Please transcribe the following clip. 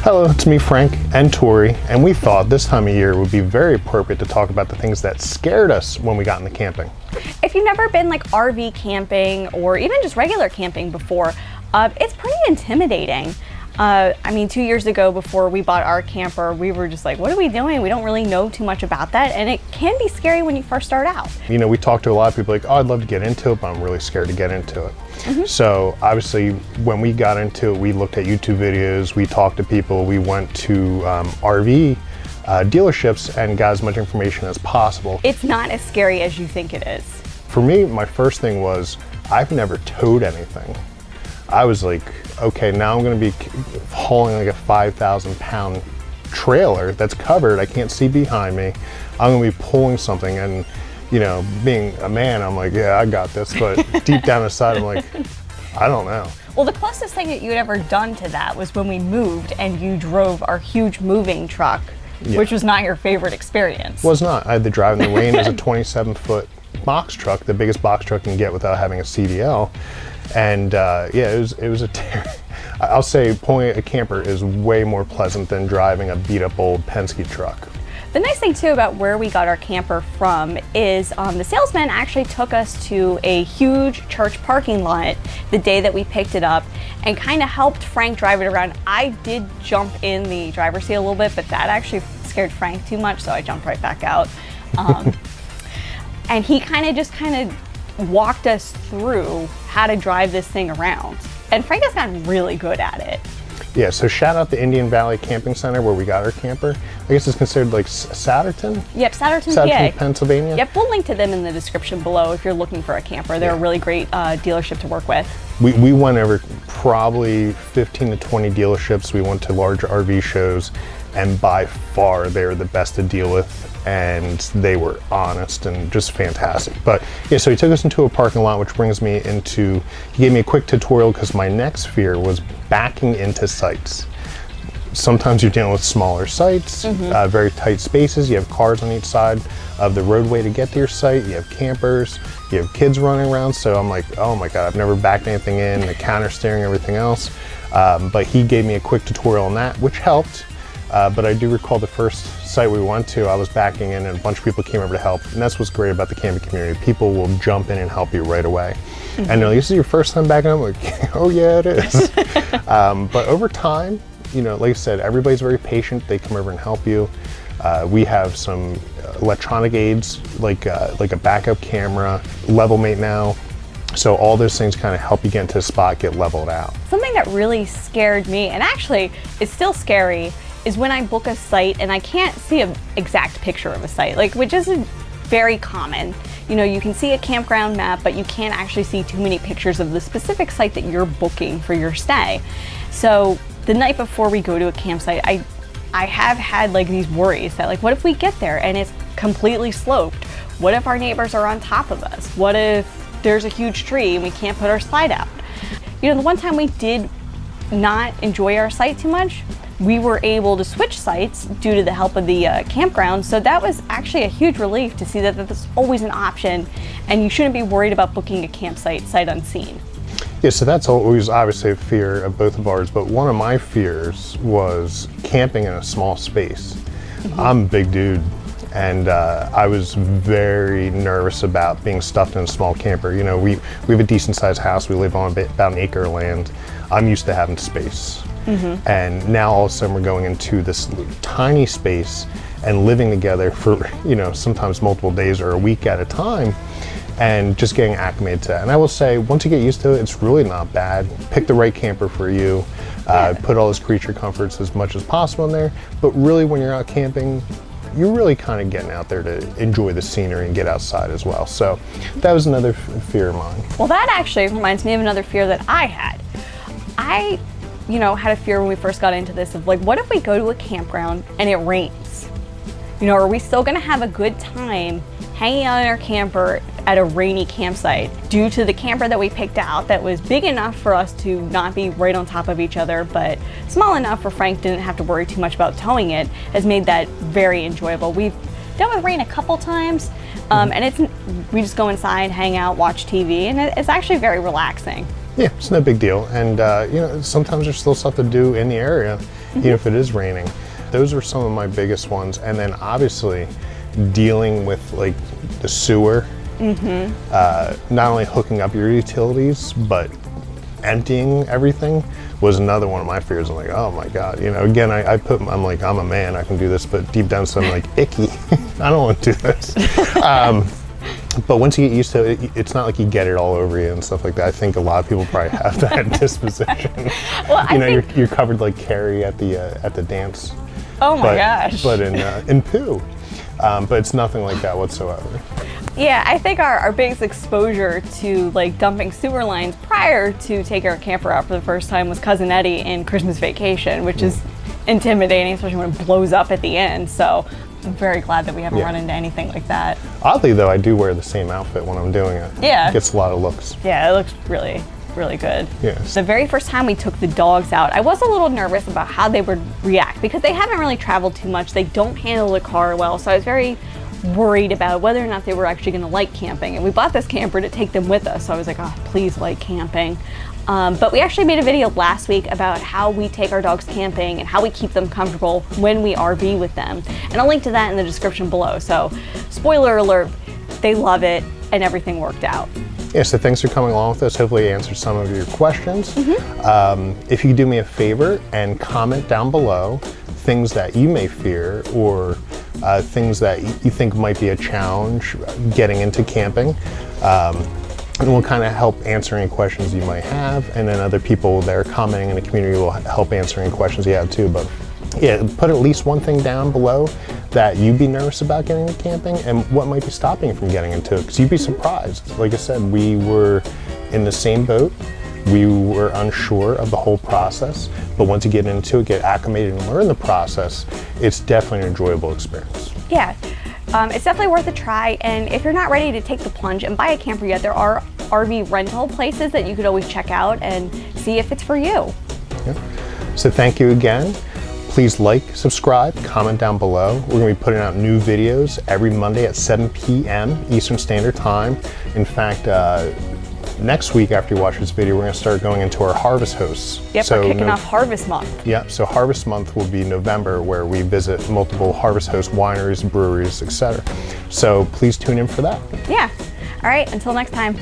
Hello, it's me, Frank and Tori, and we thought this time of year would be very appropriate to talk about the things that scared us when we got into camping. If you've never been like RV camping or even just regular camping before, it's pretty intimidating. I mean, 2 years ago before we bought our camper, we were just like, what are we doing? We don't really know too much about that. And it can be scary when you first start out. You know, we talked to a lot of people like, oh, I'd love to get into it, but I'm really scared to get into it. So obviously when we got into it, we looked at YouTube videos, we talked to people, we went to RV dealerships and got as much information as possible. It's not as scary as you think it is. For me, my first thing was, I've never towed anything. I was like, okay, now I'm gonna be hauling like a 5,000 pound trailer that's covered, I can't see behind me. I'm gonna be pulling something, and you know, being a man, I'm like, yeah, I got this, but deep down inside, I'm like, I don't know. Well, the closest thing that you'd ever done to that was when we moved and you drove our huge moving truck, which was not your favorite experience. Was not. I had to drive in the rain as a 27-foot box truck, the biggest box truck you can get without having a CDL. And yeah, it was I'll say pulling a camper is way more pleasant than driving a beat up old Penske truck. The nice thing too about where we got our camper from is the salesman actually took us to a huge church parking lot the day that we picked it up and kind of helped Frank drive it around. I did jump in the driver's seat a little bit, but that actually scared Frank too much, so I jumped right back out. And he kind of walked us through how to drive this thing around. And Frank has gotten really good at it. Yeah, so shout out the Indian Valley Camping Center where we got our camper. I guess it's considered like Satterton? Yep, Satterton, PA. Pennsylvania. Yep, we'll link to them in the description below if you're looking for a camper. They're a really great dealership to work with. We went over probably 15 to 20 dealerships. We went to large RV shows, and by far they're the best to deal with, and they were honest and just fantastic. But yeah, so he took us into a parking lot, which brings me into, he gave me a quick tutorial because my next fear was backing into sites. Sometimes you're dealing with smaller sites, very tight spaces, you have cars on each side of the roadway to get to your site, you have campers, you have kids running around, so I'm like, oh my God, I've never backed anything in, the counter steering, everything else. But he gave me a quick tutorial on that, which helped. But I do recall the first site we went to, I was backing in and a bunch of people came over to help. And that's what's great about the camping community. People will jump in and help you right away. And they're like, this is your first time backing up? I'm like, oh yeah, it is. But over time, you know, like I said, everybody's very patient. They come over and help you. We have some electronic aids, like a backup camera, level mate now. So all those things kind of help you get into the spot, get leveled out. Something that really scared me, and actually is still scary, is when I book a site and I can't see an exact picture of a site, like, which isn't very common. You know, you can see a campground map, but you can't actually see too many pictures of the specific site that you're booking for your stay. So the night before we go to a campsite, I have had like these worries that like, what if we get there and it's completely sloped? What if our neighbors are on top of us? What if there's a huge tree and we can't put our slide out? You know, the one time we did not enjoy our site too much, we were able to switch sites due to the help of the campground. So that was actually a huge relief to see that there's always an option and you shouldn't be worried about booking a campsite sight unseen. Yeah, so that's always obviously a fear of both of ours, but one of my fears was camping in a small space. I'm a big dude, and I was very nervous about being stuffed in a small camper. You know, we have a decent sized house, we live on about an acre of land. I'm used to having space. And now all of a sudden we're going into this tiny space and living together for, you know, sometimes multiple days or a week at a time, and just getting acclimated to that. And I will say, once you get used to it, it's really not bad. Pick the right camper for you, put all those creature comforts as much as possible in there, but really when you're out camping, you're really kind of getting out there to enjoy the scenery and get outside as well. So that was another fear of mine. Well, that actually reminds me of another fear that I had. I, you know, had a fear when we first got into this of like, what if we go to a campground and it rains? You know, are we still gonna have a good time hanging out in our camper at a rainy campsite due to the camper that we picked out that was big enough for us to not be right on top of each other, but small enough where Frank didn't have to worry too much about towing it, has made that very enjoyable. We've dealt with rain a couple times, and we just go inside, hang out, watch TV, and it's actually very relaxing. Yeah, it's no big deal. And you know, sometimes there's still stuff to do in the area. even if it is raining. Those are some of my biggest ones. And then obviously dealing with like the sewer, not only hooking up your utilities, but emptying everything was another one of my fears. I'm like, oh my God, you know, again, I'm like, I'm a man, I can do this, but deep down, so I'm like, icky, I don't want to do this. But once you get used to it, it's not like you get it all over you and stuff like that. I think a lot of people probably have that disposition. Well, you know, you're covered like Carrie at the dance. Oh my gosh. But in poo. But it's nothing like that whatsoever. Yeah, I think our biggest exposure to like dumping sewer lines prior to taking our camper out for the first time was Cousin Eddie in Christmas Vacation, which is intimidating, especially when it blows up at the end. So I'm very glad that we haven't run into anything like that. Oddly though, I do wear the same outfit when I'm doing it. Yeah. It gets a lot of looks. Yeah, it looks really, really good. Yes. The very first time we took the dogs out, I was a little nervous about how they would react because they haven't really traveled too much. They don't handle the car well, so I was very worried about whether or not they were actually going to like camping. And we bought this camper to take them with us, so I was like, oh, please like camping. But we actually made a video last week about how we take our dogs camping and how we keep them comfortable when we RV with them. And I'll link to that in the description below. So spoiler alert, they love it and everything worked out. Yeah, so thanks for coming along with us. Hopefully I answered some of your questions. If you could do me a favor and comment down below things that you may fear or things that you think might be a challenge getting into camping. And we'll kind of help answer any questions you might have, and then other people that are commenting in the community will help answer any questions you have too. But yeah, put at least one thing down below that you'd be nervous about getting into camping and what might be stopping you from getting into it, because you'd be surprised. Like I said, we were in the same boat. We were unsure of the whole process, but once you get into it, get acclimated and learn the process, it's definitely an enjoyable experience. Yeah. It's definitely worth a try, and if you're not ready to take the plunge and buy a camper yet, there are RV rental places that you could always check out and see if it's for you. Yeah. So thank you again. Please like, subscribe, comment down below. We're going to be putting out new videos every Monday at 7 p.m. Eastern Standard Time. In fact, next week after you watch this video, we're going to start going into our harvest hosts. Yep, we're kicking off Harvest Month. Yeah, so Harvest Month will be November, where we visit multiple harvest host wineries, breweries, etc. So please tune in for that. Yeah. All right, until next time.